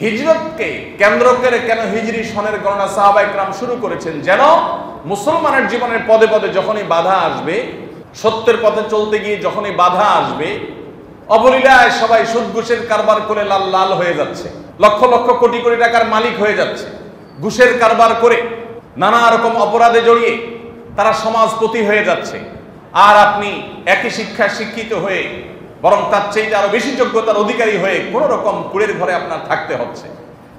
হিজরতকে কেন্দ্র করে কেন হিজরি সনের গণনা সাহাবায়ে কেরাম শুরু করেছেন? যেন মুসলমানের জীবনের পদে পদে যখনই বাধা আসবে, সত্যের পথে চলতে গিয়ে যখনই বাধা আসবে, অবলীলায় সবাই সুদ ঘুষের কারবার করে লাল লাল হয়ে যাচ্ছে, লক্ষ লক্ষ কোটি কোটি টাকার মালিক হয়ে যাচ্ছে, ঘুষের কারবার করে নানা রকম অপরাধে জড়িয়ে তারা সমাজপতি হয়ে যাচ্ছে, আর আপনি একই শিক্ষায় শিক্ষিত হয়ে বরং তার চাইতে আরো বেশি যোগ্যতার অধিকারী হয়ে কোন রকম কুড়ের ঘরে আপনার থাকতে হচ্ছে।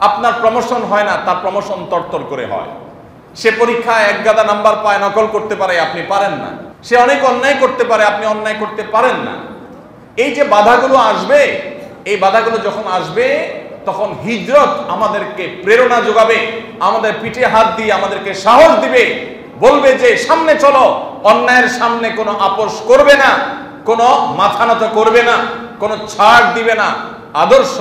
আপনার প্রমোশন হয় না, তার প্রমোশন তরতর করে হয়। সে পরীক্ষায় এক গাদা নাম্বার পায়, নকল করতে পারে, আপনি পারেন না। সে অনেক অন্যায় করতে পারে, আপনি অন্যায় করতে পারেন না। এই যে বাধাগুলো আসবে, এই বাধাগুলো যখন আসবে তখন হিজরত আমাদেরকে প্রেরণা যোগাবে, আমাদের পিঠে হাত দিয়ে আমাদেরকে সাহস দিবে, বলবে যে সামনে চলো, অন্যায়ের সামনে কোনো আপোষ করবে না, কোনো মাথা নত করবে না, কোনো ছাড় দিবে না। আদর্শ,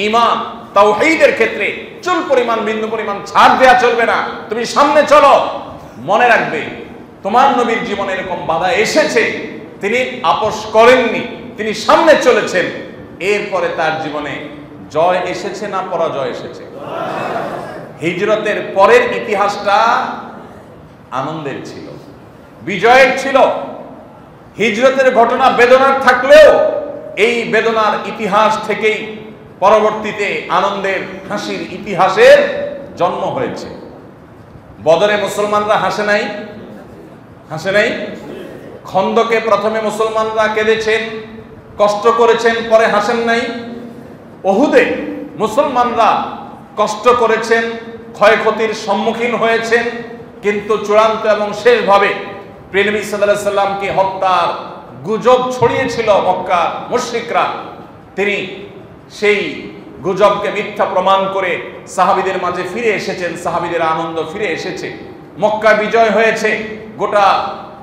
ঈমান, তাওহীদের ক্ষেত্রে চুল পরিমাণ বিন্দু পরিমাণ ছাড় দেয়া চলবে না। তুমি সামনে চলো। মনে রাখবে, তোমার নবীর জীবনে এরকম বাধা এসেছে, তিনি আপোষ করেননি, তিনি সামনে চলেছেন। এরপরে তার জীবনে জয় এসেছে না পরাজয় এসেছে? হিজরতের পরের ইতিহাসটা আনন্দের ছিল, বিজয়ের ছিল। হিজরতের ঘটনা বেদনার থাকলেও এই বেদনার ইতিহাস থেকেই পরবর্তীতে আনন্দের, হাসির ইতিহাসের জন্ম হয়েছে। বদরে মুসলমানরা হাসে নাই? হাসে নাই? খন্দকে প্রথমে মুসলমানরা কেঁদেছেন, কষ্ট করেছেন, পরে হাসেন নাই? উহুদে মুসলমানরা কষ্ট করেছেন, ক্ষয়ক্ষতির সম্মুখীন হয়েছেন, কিন্তু চূড়ান্ত এবং শেষভাবে প্রিয় নবী সাল্লাল্লাহু আলাইহি সাল্লামকে হত্যার গুজব ছড়িয়েছিল মক্কা মুশরিকরা। তিনি সেই গুজবকে মিথ্যা প্রমাণ করে সাহাবীদের মাঝে ফিরে এসেছেন, সাহাবীদের আনন্দ ফিরে এসেছে, মক্কা বিজয় হয়েছে, গোটা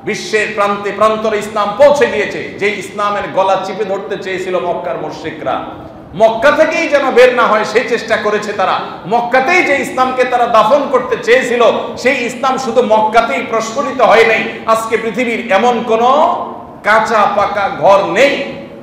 বিশ্বের প্রান্তে প্রান্তরে ইসলাম পৌঁছে গিয়েছে। যে ইসলামের গলা চিপে ধরতে চেয়েছিল মক্কার মুশরিকরা, মক্কা থেকেই যেন বের না হয় সেই চেষ্টা করেছে তারা। মক্কাতেই যে ইসলামকে তারা দাফন করতে চেয়েছিল, সেই ইসলাম শুধু মক্কাতেই প্রস্ফুটিত হয় নাই। আজকে পৃথিবীর এমন কোন কাঁচা পাকা ঘর নেই,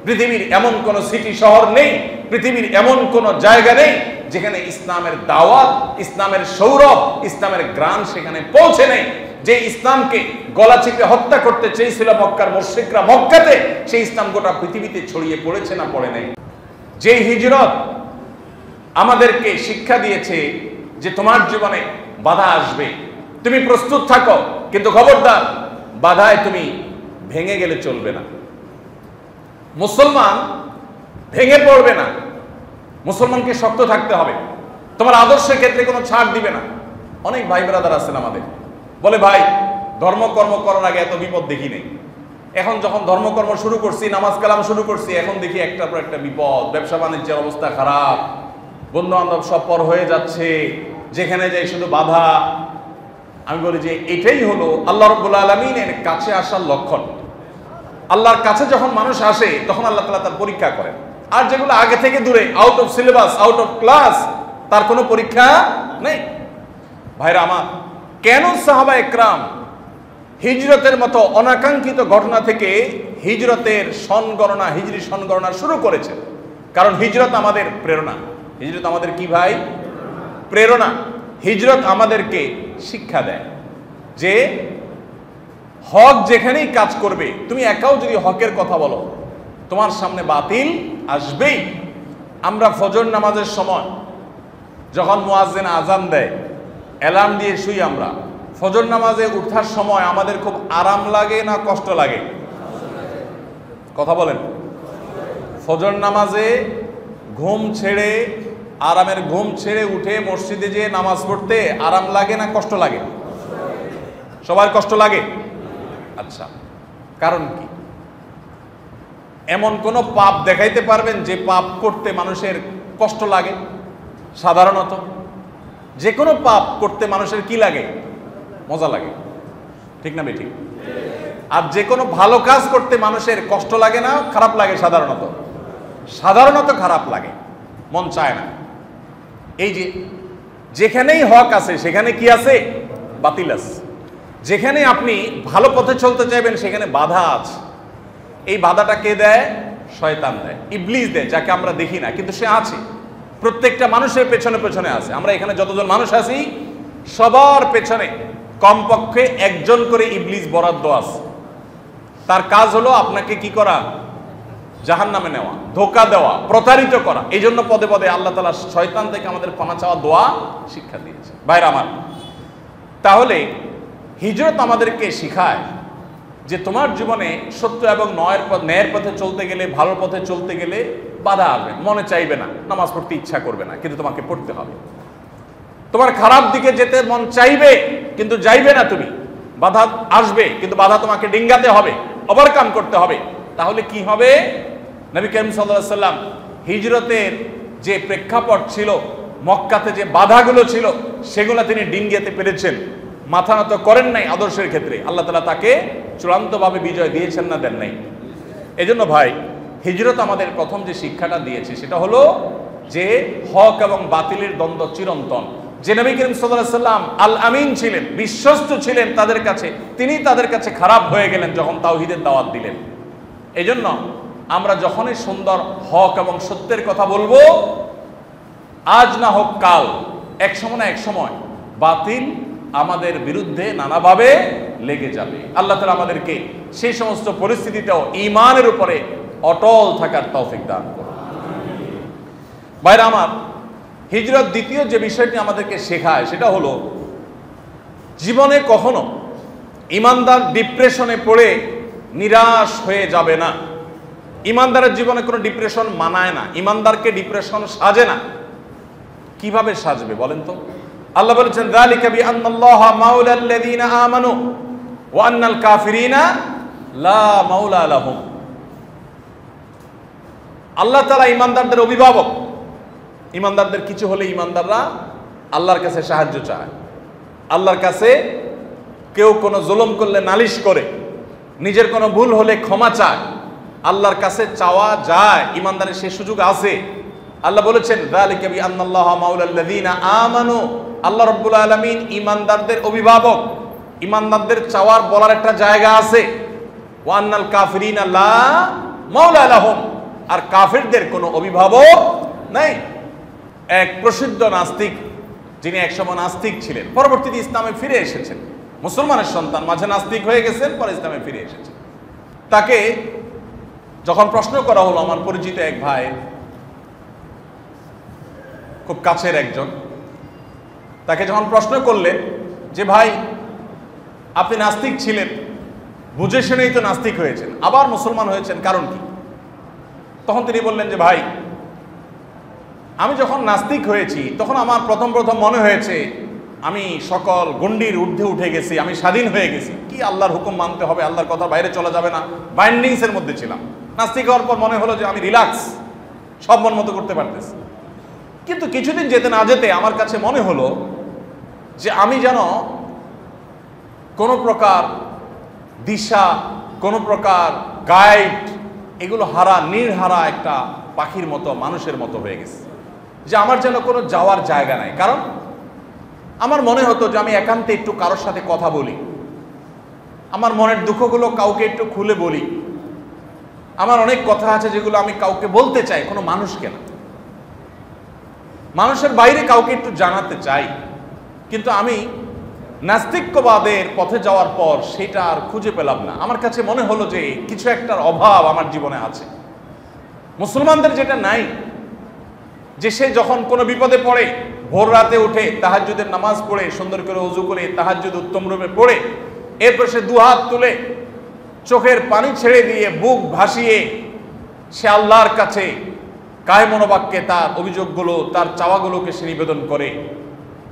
পৃথিবীর এমন কোন সিটি শহর নেই, পৃথিবীর এমন কোন জায়গা নেই যেখানে ইসলামের দাওয়াত, ইসলামের সৌরভ, ইসলামের গ্রাম সেখানে পৌঁছে নেই। যে ইসলামকে গলা চিপে হত্যা করতে চেয়েছিল মক্কার মুশরিকরা মক্কাতে, সেই ইসলাম গোটা পৃথিবীতে ছড়িয়ে পড়েছে না পড়ে নেই? যে হিজরত আমাদেরকে শিক্ষা দিয়েছে যে তোমার জীবনে বাধা আসবে, তুমি প্রস্তুত থাকো, কিন্তু খবরদার বাধায় তুমি ভেঙে গেলে চলবে না। মুসলমান ভেঙে পড়বে না, মুসলমানকে শক্ত থাকতে হবে। তোমার আদর্শের ক্ষেত্রে কোনো ছাড় দিবে না। অনেক ভাই ব্রাদার আছেন আমাদের, বলে ভাই ধর্মকর্ম করার আগে এত বিপদ দেখি নেই, এখন যখন ধর্মকর্ম শুরু করছি, নামাজ কালাম শুরু করছি, এখন দেখি একটার পর একটা বিপদ, ব্যবসা বাণিজ্যের অবস্থা খারাপ, বন্ধু বান্ধব সব পর হয়ে যাচ্ছে, যেখানে যাই শুধু বাধা। আমি বলি যে এটাই হলো আল্লাহ রাব্বুল আলামিনের কাছে আসার লক্ষণ। আল্লাহর কাছে যখন মানুষ আসে তখন আল্লাহ তাআলা তার পরীক্ষা করেন। আর যেগুলো আগে থেকে দূরে, out of syllabus, out of class, তার কোনো পরীক্ষা নেই। ভাইরা আমার, কেন সাহাবায়ে কেরাম হিজরতের মতো অনাকাঙ্ক্ষিত ঘটনা থেকে হিজরতের সনগণনা, হিজরি সনগণনা শুরু করেছে? কারণ হিজরত আমাদের প্রেরণা। হিজরত আমাদের কি ভাই? প্রেরণা। হিজরত আমাদেরকে শিক্ষা দেয় যে হক যেখানেই কাজ করবে, তুমি একাও যদি হকের কথা বলো, তোমার সামনে বাতিল আসবেই। আমরা ফজর নামাজের সময় যখন মুয়াজ্জিন আজান দেয়, অ্যালার্ম দিয়ে শুই, আমরা ফজর নামাজে উঠার সময় আমাদের খুব আরাম লাগে না কষ্ট লাগে? কথা বলেন। ফজর নামাজে ঘুম ছেড়ে, আরামের ঘুম ছেড়ে উঠে মসজিদে যেয়ে নামাজ পড়তে আরাম লাগে না কষ্ট লাগে? সবার কষ্ট লাগে। আচ্ছা, কারণ কি? এমন কোন পাপ দেখাইতে পারবেন যে পাপ করতে মানুষের কষ্ট লাগে? সাধারণত যে কোনো পাপ করতে মানুষের কি লাগে? মজা লাগে, ঠিক না বেঠিক? আর যে কোনো ভালো কাজ করতে মানুষের কষ্ট লাগে না খারাপ লাগে? সাধারণত সাধারণত খারাপ লাগে, মন চায় না। এই যে যেখানেই হক আছে সেখানে কি আছে? বাতিল আছে। যেখানে আপনি ভালো পথে চলতে চাইবেন সেখানে বাধা আছে। এই বাধাটা কে দেয়? শয়তান দেয়, ইবলিস দেয়, যাকে আমরা দেখি না কিন্তু সে আছে। প্রত্যেকটা মানুষের পেছনে পেছনে আছে। আমরা এখানে যতজন মানুষ আছি সবার পেছনে কমপক্ষে একজন করে ইবলিস বরাদ্দ আছে। তার কাজ হলো আপনাকে কি করা? জাহান্নামে নেওয়া, ধোঁকা দেওয়া, প্রতারিত করা। এই জন্য পদে পদে আল্লাহ তাআলা শয়তান থেকে আমাদের পানা চাওয়া দোয়া শিক্ষা দিয়েছে। ভাইরা আমার, তাহলে হিজরত আমাদেরকে শিখায় যে তোমার জীবনে সত্য এবং ন্যায়ের পথে চলতে গেলে, ভালো পথে চলতে গেলে বাধা আসবে। মনে চাইবে না, নামাজ পড়তে ইচ্ছা করবে না, কিন্তু তোমাকে পড়তে হবে। তোমার খারাপ দিকে যেতে মন চাইবে কিন্তু যাইবে না তুমি, বাধা আসবে, কিন্তু বাধা তোমাকে ডিঙ্গাতে হবে, ওভারকাম করতে হবে। তাহলে কি হবে? নবী করিম সাল্লাল্লাহু আলাইহি ওয়াসাল্লাম হিজরতের যে প্রেক্ষাপট ছিল, মক্কাতে যে বাধাগুলো ছিল, সেগুলো তিনি ডিঙ্গাতে পেরেছেন, মাথা নত করেন নাই আদর্শের ক্ষেত্রে। আল্লাহ তাআলা তাকে চূড়ান্তভাবে বিজয় দিয়েছেন না দেন নাই? এজন্য ভাই, হিজরত আমাদের প্রথম যে শিক্ষাটা দিয়েছে সেটা হলো যে হক এবং বাতিলের দ্বন্দ্ব চিরন্তন। যে নবী করিম সাল্লাল্লাহু আলাইহি ওয়াসাল্লাম আল আমিন ছিলেন, বিশ্বস্ত ছিলেন তাদের কাছে, তিনি তাদের কাছে খারাপ হয়ে গেলেন যখন তাওহীদের দাওয়াত দিলেন। এজন্য আমরা যখনই সুন্দর হক এবং সত্যের কথা বলবো, আজ না হোক কাল, এক সময় না এক সময় বাতিল আমাদের বিরুদ্ধে নানাভাবে লেগে যাবে। আল্লাহ তাআলা আমাদেরকে সেই সমস্ত পরিস্থিতিতেও ঈমানের উপরে অটল থাকার তৌফিক দান করুন। ভাইরা আমার, হিজরত দ্বিতীয় যে বিষয়টি আমাদেরকে শেখায় সেটা হলো জীবনে কখনো ঈমানদার ডিপ্রেশনে পড়ে নিরাশ হয়ে যাবে না। ঈমানদারের জীবনে কোনো ডিপ্রেশন মানায় না, ঈমানদারকে ডিপ্রেশন সাজে না। কিভাবে সাজবে বলেন তো? আল্লাহ বলেছেন, যালিকা বিআন্নাল্লাহা মাওলাল লাযীনা আমানু ওয়া আন্নাল কাফিরিনা লা মাওলা লাহুম। আল্লাহ তাআলা ঈমানদারদের অভিভাবক। ঈমানদারদের কিছু হলে ঈমানদাররা আল্লাহর কাছে সাহায্য চায়, আল্লাহর কাছে কেউ কোনো জুলুম করলে নালিশ করে, নিজের কোনো ভুল হলে ক্ষমা চায়, আল্লাহর কাছে চাওয়া যায়। ঈমানদারের সেই সুযোগ আছে। আল্লাহ বলেছেন, যালিকা বিআন্নাল্লাহা মাওলাল লাযীনা আমানু। আল্লাহ রাব্বুল আলামিন ঈমানদারদের অভিভাবক। ঈমানদারদের চাওয়ার বলার একটা জায়গা আছে। ওয়া আন্নাল কাফিরিনা লা মাওলা লাহুম। আর কাফিরদের কোনো অভিভাবক নাই। এক প্রসিদ্ধ নাস্তিক, যিনি একসময় নাস্তিক ছিলেন, পরবর্তীতে ইসলামে ফিরে এসেছেন, মুসলমানের সন্তান, মাঝে নাস্তিক হয়ে গেছেন, পরে ইসলামে ফিরে এসেছেন। তাকে যখন প্রশ্ন করা হলো, আমার পরিচিত এক ভাই, খুব কাছের একজন, তাকে যখন প্রশ্ন করলেন যে ভাই আপনি নাস্তিক ছিলেন, বুঝে শুনেই তো নাস্তিক হয়েছেন, আবার মুসলমান হয়েছেন, কারণ কি? তখন তিনি বললেন যে ভাই, আমি যখন নাস্তিক হয়েছি তখন আমার প্রথম মনে হয়েছে আমি সকল গণ্ডির ঊর্ধ্বে উঠে গেছি, আমি স্বাধীন হয়ে গেছি, কি আল্লাহর হুকুম মানতে হবে, আল্লাহর কথা বাইরে চলা যাবে না, বাইন্ডিংসের মধ্যে ছিলাম। নাস্তিক হওয়ার পর মনে হলো যে আমি রিল্যাক্স, সব মন মতো করতে পারতেছি। কিন্তু কিছুদিন যেতে না যেতে আমার কাছে মনে হলো যে আমি যেন কোনো প্রকার দিশা, কোনো প্রকার গাইড, এগুলো হারা, নির্হারা একটা পাখির মতো, মানুষের মতো হয়ে গেছে, যে আমার যেন কোনো যাওয়ার জায়গা নাই। কারণ আমার মনে হতো যে আমি একান্তে একটু কারোর সাথে কথা বলি, আমার মনের দুঃখগুলো কাউকে একটু খুলে বলি, আমার অনেক কথা আছে যেগুলো আমি কাউকে বলতে চাই, কোনো মানুষকে না, মানুষের বাইরে কাউকে একটু জানাতে চাই। কিন্তু আমি নাস্তিক্যবাদের পথে যাওয়ার পর সেটা আর খুঁজে পেলাম না। আমার কাছে মনে হলো যে কিছু একটার অভাব আমার জীবনে আছে। মুসলমানদের যেটা নাই, যে সে যখন কোনো বিপদে পড়ে ভোর রাতে উঠে তাহাজ্জুদের নামাজ পড়ে, সুন্দর করে ওযু করে তাহাজ্জুদ উত্তম রূপে পড়ে, এরপর সে দুহাত তুলে চোখের পানি ছেড়ে দিয়ে বুক ভাসিয়ে সে আল্লাহর কাছে কায় মনোবাক্যে তার অভিযোগগুলো, তার চাওয়াগুলোকে সে নিবেদন করে,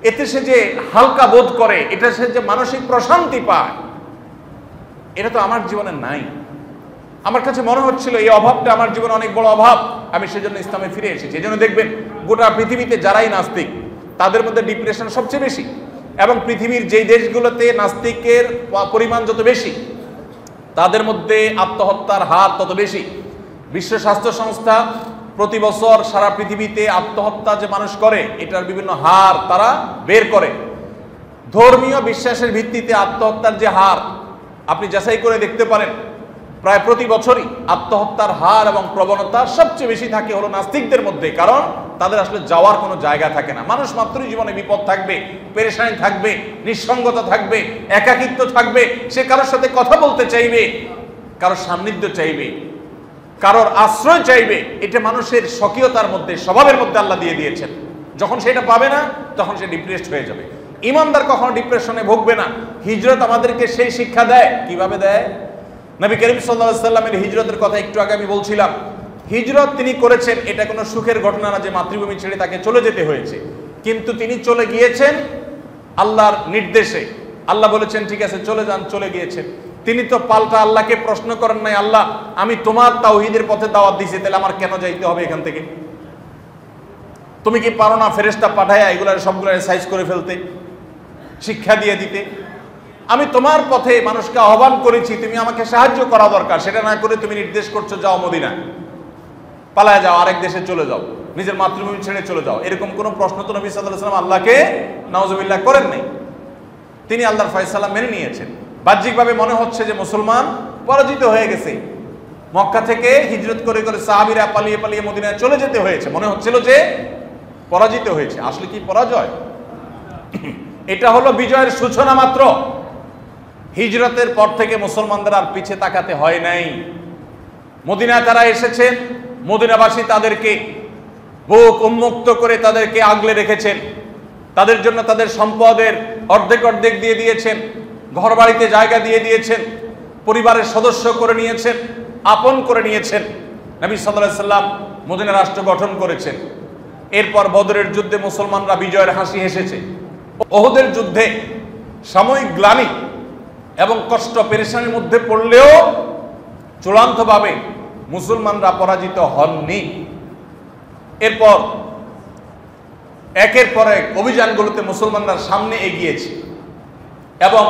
এতে সে যে হালকা বোধ করে, এটা সে যে মানসিক প্রশান্তি পায়, এটা তো আমার জীবনে নাই। আমার কাছে মনে হচ্ছিল এই অভাবটা আমার জীবনে অনেক বড় অভাব, আমি সেজন্য ইসলামে ফিরে এসেছি। এই জন্য দেখবেন গোটা পৃথিবীতে যারাই নাস্তিক তাদের মধ্যে ডিপ্রেশন সবচেয়ে বেশি, এবং পৃথিবীর যেই দেশগুলোতে নাস্তিকের পরিমাণ যত বেশি তাদের মধ্যে আত্মহত্যার হার তত বেশি। বিশ্ব স্বাস্থ্য সংস্থা প্রতি বছর সারা পৃথিবীতে আত্মহত্যা যে মানুষ করে এটার বিভিন্ন হার তারা বের করে। ধর্মীয় বিশ্বাসের ভিত্তিতে আত্মহত্যার যে হার আপনি যাচাই করে দেখতে পারেন, প্রায় প্রতি বছরই আত্মহত্যার হার এবং প্রবণতা সবচেয়ে বেশি থাকে হলো নাস্তিকদের মধ্যে, কারণ তাদের আসলে যাওয়ার কোনো জায়গা থাকে না। মানুষ মাত্রই জীবনে বিপদ থাকবে, পেরেশানি থাকবে, নিঃসঙ্গতা থাকবে, একাকিত্ব থাকবে, সে কারোর সাথে কথা বলতে চাইবে, কারোর সান্নিধ্য চাইবে, কারোর আশ্রয় চাইবে। এটা মানুষের স্বকীয়তার মধ্যে, স্বভাবের মধ্যে আল্লাহ দিয়ে দিয়েছেন। যখন সেটা পাবে না তখন সে ডিপ্রেসড হয়ে যাবে। ইমানদার কখনো ডিপ্রেশনে ভুগবে না। হিজরত আমাদেরকে সেই শিক্ষা দেয়। কিভাবে দেয়? নবী করিম সাল্লাল্লাহু আলাইহি ওয়াসাল্লামের হিজরতের কথা একটু আগে আমি বলছিলাম। হিজরত তিনি করেছেন, এটা কোনো সুখের ঘটনা না যে মাতৃভূমি ছেড়ে তাকে চলে যেতে হয়েছে, কিন্তু তিনি চলে গিয়েছেন আল্লাহর নির্দেশে। আল্লাহ বলেছেন ঠিক আছে চলে যান, চলে গিয়েছেন। তিনি তো পাল্টা আল্লাহকে প্রশ্ন করেন নাই, আল্লাহ আমি তোমার তাওহীদের পথে দাওয়াত দিয়েছি, তাহলে আমার কেন যাইতে হবে এখান থেকে? তুমি কি পারো না ফেরেশতা পাঠায়া এগুলার সবগুলার সাইজ করে ফেলতে, শিক্ষা দিয়ে দিতে? আমি তোমার পথে মানুষকে আহ্বান করেছি, তুমি আমাকে সাহায্য করা দরকার, সেটা না করে তুমি নির্দেশ করছো যাও মদিনা, পালায় যাও, আরেক দেশে চলে যাও, নিজের মাতৃভূমি ছেড়ে চলে যাও। এরকম কোনো প্রশ্ন তো নবী সাল্লাল্লাহু আলাইহি ওয়াসাল্লাম আল্লাহকে নাউজুবিল্লাহ করেন নাই। তিনি আল্লাহর ফয়সালা মেনে নিয়েছেন। বাহ্যিকভাবে মনে হচ্ছে যে মুসলমান পরাজিত হয়ে গেছে, মক্কা থেকে হিজরত করে করে সাহাবীরা পালিয়ে পালিয়ে মদিনায় চলে যেতে হয়েছে, মনে হচ্ছিল যে পরাজিত হয়েছে। আসলে কি পরাজয়? এটা হলো বিজয়ের সূচনা মাত্র। হিজরতের পর থেকে মুসলমানদের আর পিছে তাকাতে হয় নাই। মদিনায় তারা এসেছেন, মদিনাবাসী তাদেরকে বুক উন্মুক্ত করে তাদেরকে আগলে রেখেছেন, তাদের জন্য তাদের সম্পদের অর্ধেক অর্ধেক দিয়ে দিয়েছেন, ঘর বাড়িতে জায়গা দিয়ে দিয়েছেন, পরিবারের সদস্য করে নিয়েছেন, আপন করে নিয়েছেন। নবী সাল্লাল্লাহু আলাইহি সাল্লাম মদিনা রাষ্ট্র গঠন করেছেন। এরপর বদরের যুদ্ধে মুসলমানরা বিজয়ের হাসি হেসেছে। ওহুদের যুদ্ধে সাময়িক গ্লানি এবং কষ্ট পেরেশানির মধ্যে পড়লেও চূড়ান্তভাবে মুসলমানরা পরাজিত হননি। এরপর একের পর এক অভিযানগুলোতে মুসলমানরা সামনে এগিয়েছে এবং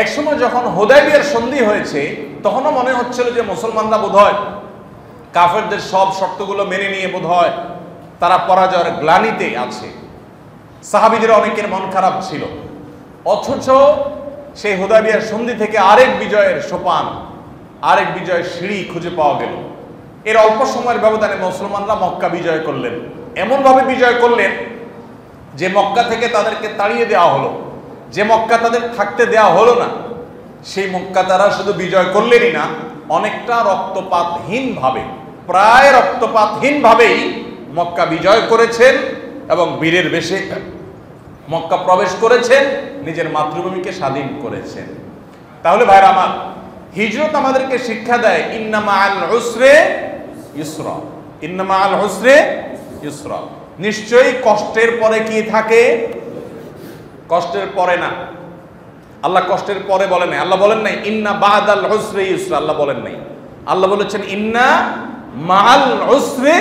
একসময় যখন হুদায়বিয়ার সন্ধি হয়েছে তখনও মনে হচ্ছিল যে মুসলমানরা বোধহয় কাফেরদের সব শর্তগুলো মেনে নিয়ে বোধহয় তারা পরাজয়ের গ্লানিতে আছে। সাহাবীদের অনেকের মন খারাপ ছিল, অথচ সেই হুদায়বিয়ার সন্ধি থেকে আরেক বিজয়ের সোপান, আরেক বিজয়ের সিঁড়ি খুঁজে পাওয়া গেল। এর অল্প সময়ের ব্যবধানে মুসলমানরা মক্কা বিজয় করলেন। এমনভাবে বিজয় করলেন যে মক্কা থেকে তাদেরকে তাড়িয়ে দেওয়া হলো, যে মক্কা তাদের থাকতে দেওয়া হলো না, সেই মক্কা তারা শুধু বিজয় করলেনই না, অনেকটা রক্তপাতহীনভাবে, প্রায় রক্তপাতহীনভাবেই মক্কা বিজয় করেছেন এবং বীরের বেশে মক্কা প্রবেশ করেছেন, নিজের মাতৃভূমিকে স্বাধীন করেছেন। তাহলে ভাইরা আমার, হিজরত আমাদেরকে শিক্ষা দেয় ইন্না মাআল উসরে ইউসরা, ইন্না মাআল উসরে ইউসরা। নিশ্চয়ই কষ্টের পরে কি থাকে? কষ্টের পরে না। আল্লাহ কষ্টের পরে বলেন নাই, আল্লাহ বলেন নাই ইন্না বাদাল উসরে ইউসরা, আল্লাহ বলেন নাই। আল্লাহ বলেছেন ইন্না মাআল উসরে,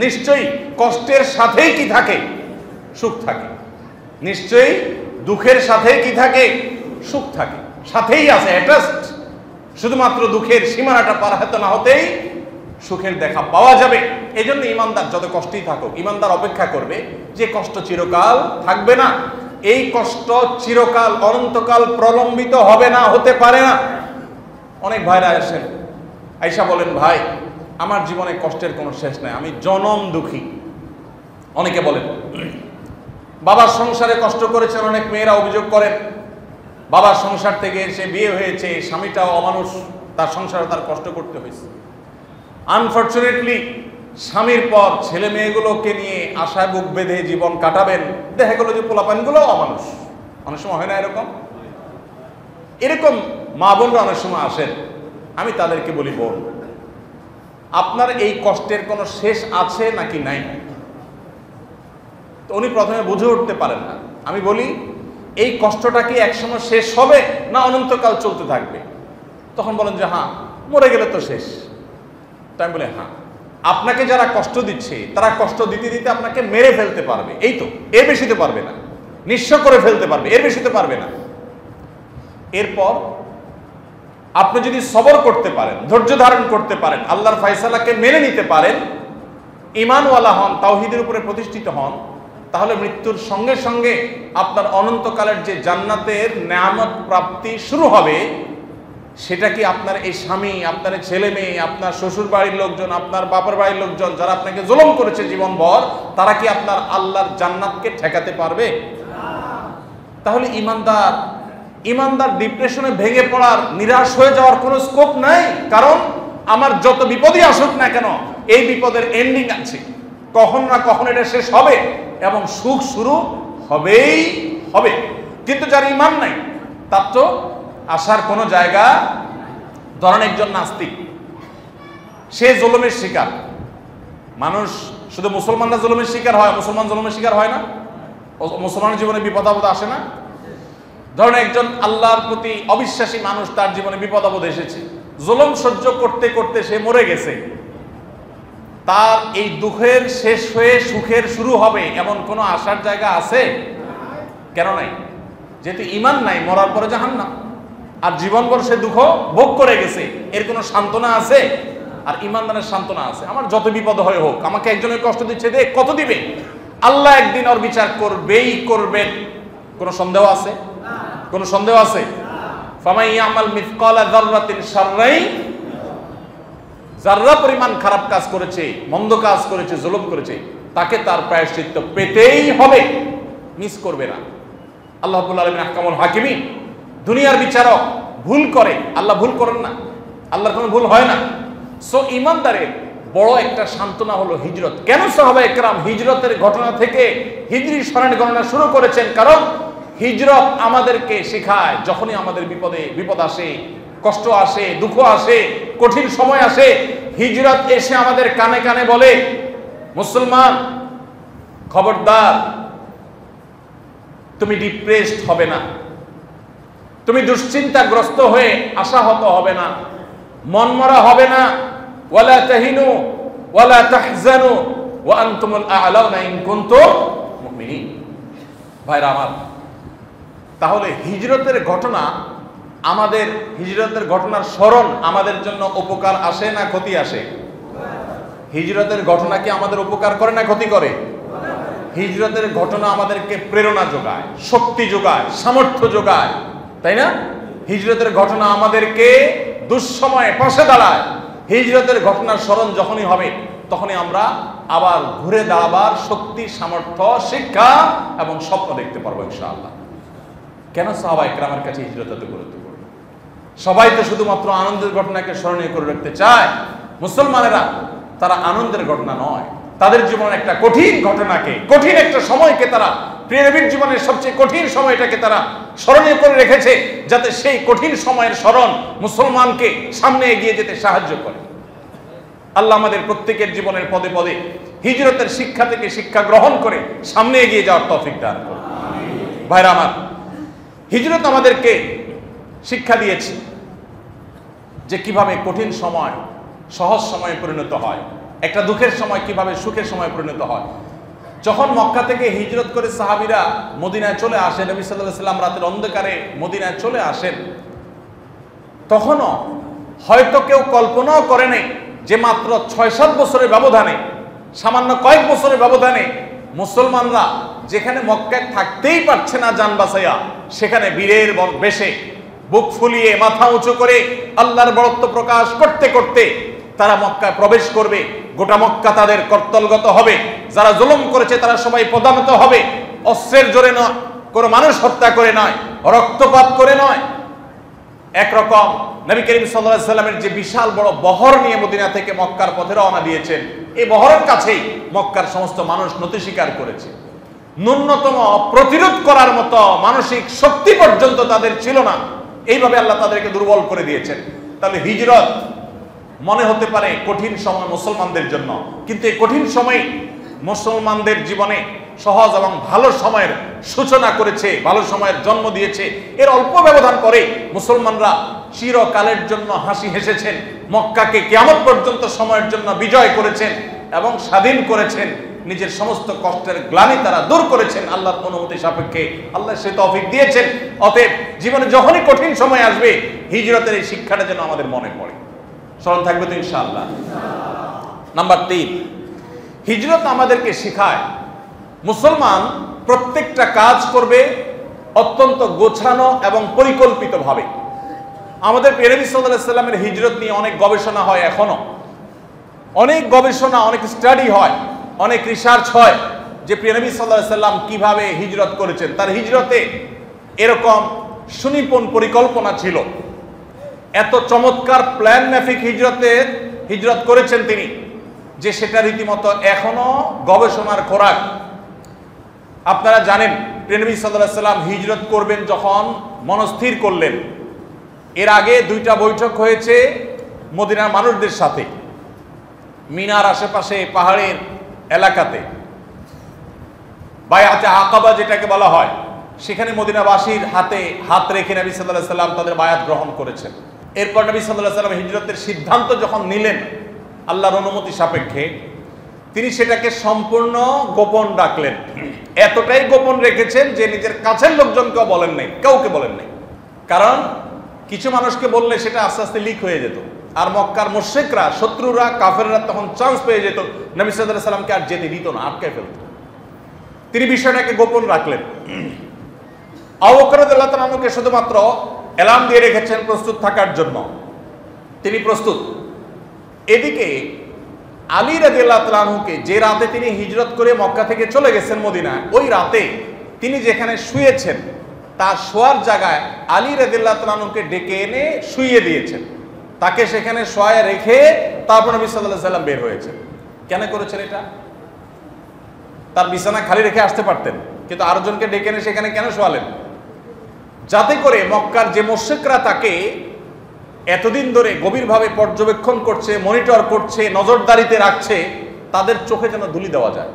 নিশ্চয়ই কষ্টের সাথেই কি থাকে? সুখ থাকে। নিশ্চয়ই দুঃখের সাথেই কি থাকে? সুখ থাকে, সাথেই আছে, অ্যাটাচড। শুধুমাত্র দুঃখের সীমানাটা পার হতে না হতেই সুখের দেখা পাওয়া যাবে। এই জন্য ইমানদার যত কষ্টই থাকুক, ইমানদার অপেক্ষা করবে যে কষ্ট চিরকাল থাকবে না, এই কষ্ট চিরকাল অনন্তকাল প্রলম্বিত হবে না, হতে পারে না। অনেক ভাইরা আসেন, আয়েশা বলেন ভাই আমার জীবনে কষ্টের কোনো শেষ নাই, আমি জনম দুঃখী। অনেকে বলেন বাবার সংসারে কষ্ট করেছেন, অনেক মেয়েরা অভিযোগ করেন বাবার সংসার থেকে এসে বিয়ে হয়েছে, স্বামীটাও অমানুষ, তার সংসারে তার কষ্ট করতে হয়েছে। আনফর্চুনেটলি স্বামীর পর ছেলে মেয়েগুলোকে নিয়ে আশায় বুক বেঁধে জীবন কাটাবেন, দেখা গেল যে পোলাপানগুলোও অমানুষ। অনেক সময় হয় না এরকম? এরকম মা বোনরা অনেক সময় আসেন, আমি তাদেরকে বলি বোন আপনার এই কষ্টের কোনো শেষ আছে নাকি নাই? তো উনি প্রথমে বুঝে উঠতে পারেন না। আমি বলি এই কষ্টটা কি একসময় শেষ হবে না অনন্তকাল চলতে থাকবে? তখন বলেন যে হ্যাঁ, মরে গেলে তো শেষ। তো আমি বলি হ্যাঁ, আপনাকে যারা কষ্ট দিচ্ছে তারা কষ্ট দিতে দিতে আপনাকে মেরে ফেলতে পারবে, এই তো, এর বেশি তো পারবে না। নিঃস্ব করে ফেলতে পারবে, এর বেশি তো পারবে না। এরপর আপনি যদি সবর করতে পারেন, ধৈর্য ধারণ করতে পারেন, আল্লাহর ফয়সালাকে মেনে নিতে পারেন, ঈমানওয়ালা হন, তাওহীদের উপরে প্রতিষ্ঠিত হন, তাহলে মৃত্যুর সঙ্গে সঙ্গে আপনার অনন্তকালের যে জান্নাতের নেয়ামত প্রাপ্তি শুরু হবে, সেটা কি আপনার এই স্বামী, আপনার ছেলে মেয়ে, আপনার শ্বশুর বাড়ির লোকজন, আপনার বাবার বাড়ির লোকজন যারা আপনাকে জুলুম করেছে জীবনভর, তারা কি আপনার আল্লাহর জান্নাতকে ঠেকাতে পারবে? তাহলে ইমানদার ডিপ্রেশনে ভেঙে পড়ার, নিরাশ হয়ে যাওয়ার কোনো স্কোপ নাই। কারণ আমার যত বিপদই আসুক না কেন, এই বিপদের এন্ডিং আছে, কখন না কখন এটা শেষ হবে এবং সুখ শুরু হবেই হবে। কিন্তু যার ইমান নাই তার তো আসার কোনো জায়গা। ধরেন একজন নাস্তিক, সে জুলুমের শিকার। মানুষ শুধু মুসলমানরা জুলুমের শিকার হয়, মুসলমান জুলুমের শিকার হয় না? মুসলমানের জীবনে বিপদ আপদ আসে না? ধরেন একজন আল্লাহর প্রতি অবিশ্বাসী মানুষ, তার জীবনে বিপদ আপদ এসেছে, জুলুম সহ্য করতে করতে সে মরে গেছে। তার এই দুঃখের শেষ হয়ে সুখের শুরু হবে এমন কোনো আশার জায়গা আছে? কেন নাই? যেহেতু ইমান নাই, মরার পরে জাহান্নাম। আর জীবনভর সে দুঃখ ভোগ করে গেছে, এর কোনো সান্ত্বনা আছে? আর ইমানদারের সান্ত্বনা আছে, আমার যত বিপদ হয় হোক, আমাকে একজনের কষ্ট দিচ্ছে, দেখ কত দিবে, আল্লাহ একদিন ওর বিচার করবেই করবেন। কোনো সন্দেহ আছে? কোনো সন্দেহ আছে? ফামান ইয়ামাল মিসকালা যাররাতিন শাররাই, যাররা পরিমাণ খারাপ কাজ করেছে, মন্দ কাজ করেছে, জুলুম করেছে, তাকে তার প্রায়শ্চিত্ত পেতেই হবে, মিস করবে না। আল্লাহ রাব্বুল আলামিন আহকামুল হাকিমিন, দুনিয়ার বিচারক, ভুল করে, আল্লাহ ভুল করেন না, আল্লাহর কোনো ভুল হয় না। সো ইমানদারের বড় একটা সান্ত্বনা হলো হিজরত। কেন সাহাবায়ে কেরাম হিজরতের ঘটনা থেকে হিজরি সনের গণনা শুরু করেছেন? কারণ হিজরত আমাদেরকে শেখায়, যখনই আমাদের বিপদ আসে, কষ্ট আসে, দুঃখ আসে, কঠিন সময় আসে, হিজরত এসে আমাদের কানে কানে বলে, মুসলমান খবরদার, তুমি ডিপ্রেসড হবে না, তুমি দুশ্চিন্তাগ্রস্ত হয়ে আশাহত হবে না, মনমরা হবে না। ওয়ালা তাহিনু ওয়ালা তাহজানু ওয়া আনতুমুল আ'লাউনা ইন কুনতুম মুমিনিন। ভাইরা আমার, তাহলে হিজরতের ঘটনা, আমাদের হিজরতের ঘটনার স্মরণ আমাদের জন্য উপকার আসে না ক্ষতি আসে? হিজরতের ঘটনা কি আমাদের উপকার করে না ক্ষতি করে? হিজরতের ঘটনা আমাদেরকে প্রেরণা যোগায়, শক্তি যোগায়, সামর্থ্য যোগায়, তাই না? হিজরতের ঘটনা আমাদেরকে দুঃসময়ে পাশে দাঁড়ায়। হিজরতের ঘটনার স্মরণ যখনই হবে, তখনই আমরা আবার ঘুরে দাঁড়াবার শক্তি, সামর্থ্য, শিক্ষা এবং স্বপ্ন দেখতে পারবো ইনশাআল্লাহ। কেন সাহাবায়ে কেরামের কাছে হিজরত এত গুরুত্বপূর্ণ? সবাই তো শুধুমাত্র আনন্দের ঘটনাকে স্মরণীয় করে রাখতে চায়। মুসলমানেরা তারা আনন্দের ঘটনা নয়, তাদের জীবনের একটা কঠিন ঘটনাকে, কঠিন একটা সময়কে তারা, প্রিয় নবীর জীবনের সবচেয়ে কঠিন সময়টাকে তারা স্মরণীয় করে রেখেছে, যাতে সেই কঠিন সময়ের স্মরণ মুসলমানকে সামনে এগিয়ে যেতে সাহায্য করে। আল্লাহ আমাদের প্রত্যেকের জীবনের পদে পদে হিজরতের শিক্ষা থেকে শিক্ষা গ্রহণ করে সামনে এগিয়ে যাওয়ার তৌফিক দান করুন। ভাইরা আমার, হিজরত আমাদেরকে শিক্ষা দিয়েছে যে কিভাবে কঠিন সময় সহজ সময়ে পরিণত হয়, একটা দুঃখের সময় কিভাবে সুখের সময় পরিণত হয়। যখন মক্কা থেকে হিজরত করে সাহাবীরা মদিনায় চলে আসেন, নবী সাল্লাল্লাহু আলাইহি ওয়াসাল্লাম রাতের অন্ধকারে মদিনায় চলে আসেন, তখনও হয়তো কেউ কল্পনাও করেনি যে মাত্র ৬-৭ বছরের ব্যবধানে, সামান্য কয়েক বছরের ব্যবধানে মুসলমানরা যেখানে মক্কায় থাকতেই পারছে না জান বাঁচাইয়া, সেখানে বীরের বেশে বুক ফুলিয়ে মাথা উঁচু করে আল্লাহর বড়ত্ব প্রকাশ করতে করতে তারা মক্কায় প্রবেশ করবে। গোটা মক্কা তাদের কর্তলগত হবে, যারা জুলুম করেছে তারা সবাই পদানত হবে। অস্ত্রের জোরে নয়, কোনো মানুষ হত্যা করে নয়, রক্তপাত করে নয়, একরকম নবী করিম সাল্লাল্লাহু আলাইহি সাল্লামের যে বিশাল বড় বহর নিয়ে মদিনা থেকে মক্কার পথে রওনা দিয়েছেন, এই বহরের কাছেই মক্কার সমস্ত মানুষ নতি স্বীকার করেছে। ন্যূনতম প্রতিরোধ করার মতো মানসিক শক্তি পর্যন্ত তাদের ছিল না। এইভাবে আল্লাহ তাদেরকে দুর্বল করে দিয়েছেন। তাহলে হিজরত মনে হতে পারে কঠিন সময় মুসলমানদের জন্য, কিন্তু এই কঠিন সময় মুসলমানদের জীবনে সহজ এবং ভালো সময়ের সূচনা করেছে, ভালো সময়ের জন্ম দিয়েছে। এর অল্প ব্যবধান পরে মুসলমানরা চিরকালের জন্য হাসি হেসেছেন, মক্কাকে কিয়ামত পর্যন্ত সময়ের জন্য বিজয় করেছেন এবং স্বাধীন করেছেন। নিজের সমস্ত কষ্টের গ্লানি তারা দূর করেছেন আল্লাহর অনুমতি সাপেক্ষে। আল্লাহ সে তৌফিক দিয়েছেন। অতএব জীবনে যখনই কঠিন সময় আসবে, হিজরতের এই শিক্ষাটা যেন আমাদের মনে পড়ে। স্মরণ থাকবে তো ইনশাআল্লাহ। নাম্বার 3, হিজরত আমাদেরকে শেখায় মুসলমান প্রত্যেকটা কাজ করবে অত্যন্ত গোছানো এবং পরিকল্পিতভাবে। আমাদের প্রিয় নবী সাল্লাল্লাহু আলাইহি সাল্লামের হিজরত নিয়ে অনেক গবেষণা হয়, এখনো অনেক গবেষণা, অনেক স্টাডি হয়, অনেক রিসার্চ হয় যে প্রিয় নবী সাল্লাল্লাহু আলাইহি সাল্লাম কিভাবে হিজরত করেছেন। তার হিজরতে এরকম সুনিপুণ পরিকল্পনা ছিল, এত চমৎকার প্ল্যান মাফিক হিজরত করেছেন তিনি, যে সেটা রীতিমতো এখনো গবেষণার খোরাক। আপনারা জানেন প্রিয় নবী সাল্লাল্লাহু আলাইহি সাল্লাম হিজরত করবেন যখন মনস্থির করলেন, এর আগে 2টা বৈঠক হয়েছে মদিনার মানুষদের সাথে, মিনার আশেপাশে পাহাড়ের এলাকাতে বায়াতে আকাবা যেটাকে বলা হয়, সেখানে মদিনাবাসীর হাতে হাত রেখে নবী সাল্লাল্লাহু আলাইহি সাল্লাম তাদের বায়াত গ্রহণ করেছেন। এরপর নবী সাল্লাল্লাহু আলাইহি সাল্লাম হিজরতের সিদ্ধান্ত যখন নিলেন আল্লাহর অনুমতি সাপেক্ষে, তিনি সেটাকে সম্পূর্ণ গোপন রাখলেন। এতটাই গোপন রেখেছেন যে নিজের কাছের লোকজনকেও বলেন নাই, কাউকে বলেন নাই। কারণ কিছু মানুষকে বললে সেটা আস্তে আস্তে লিক হয়ে যেত, আর মক্কার মুশরিকরা, শত্রুরা, কাফেররা তখন চান্স পেয়ে যেত, নবী সাল্লাল্লাহু আলাইহি সাল্লামকে আর যেতে দিত না, আটকে ফেলত। তিনি বিষয়টাকে গোপন রাখলেন। আবু বকর রাদিয়াল্লাহু তাআলা আনহুকে শুধুমাত্র এলান দিয়ে রেখেছেন প্রস্তুত থাকার জন্য, তিনি প্রস্তুত। এদিকে আলী রাদিয়াল্লাহু তাআলা আনহুকে যে রাতে তিনি হিজরত করে মক্কা থেকে চলে গেছেন মদিনায়, ওই রাতে তিনি যেখানে শুয়েছেন তার শোয়ার জায়গায় আলী রাদিয়াল্লাহু তাআলা আনহুকে ডেকে এনে শুইয়ে দিয়েছেন, তাকে সেখানে শোয়ায় রেখে তারপর নবী সাল্লাল্লাহু আলাইহি সাল্লাম বের হয়েছেন। কেন করেছেন এটা? তার বিছানা খালি রেখে আসতে পারতেন, কিন্তু আরেকজনকে ডেকে এনে সেখানে কেন শোয়ালেন? যাতে করে মক্কার যে মুশরিকরা তাকে এতদিন ধরে গভীরভাবে পর্যবেক্ষণ করছে, মনিটর করছে, নজরদারিতে রাখছে, তাদের চোখে যেন ধুলি দেওয়া যায়,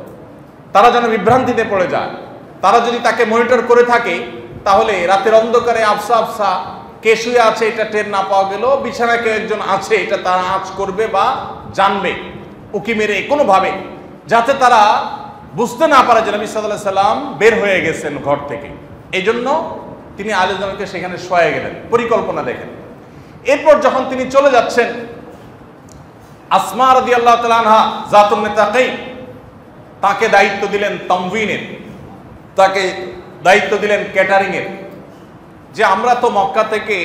তারা যেন বিভ্রান্তিতে পড়ে যায়। তারা যদি তাকে মনিটর করে থাকে, তাহলে রাতের অন্ধকারে আফসা আফসা কে শুয়ে আছে এটা টের না পাওয়া গেল, বিছানায় কেউ একজন আছে এটা তারা আঁচ করবে বা জানবে উকি মেরে কোনোভাবে, যাতে তারা বুঝতে না পারে যে নবী সাল্লাল্লাহু আলাইহি সাল্লাম বের হয়ে গেছেন ঘর থেকে। এই জন্য তিনি আলী রাদিয়াল্লাহু সেখানে শোয়ে গেলেন, পরিকল্পনা দেখেন। এরপর যখন তিনি চলে যাচ্ছেন, আসমা রাদিয়াল্লাহু তাআলা আনহা জাতুন নিতাকাইন, তাকে দায়িত্ব দিলেন তামউইনের, তাকে দায়িত্ব দিলেন ক্যাটারিং এর, যে আমরা তো মক্কা থেকে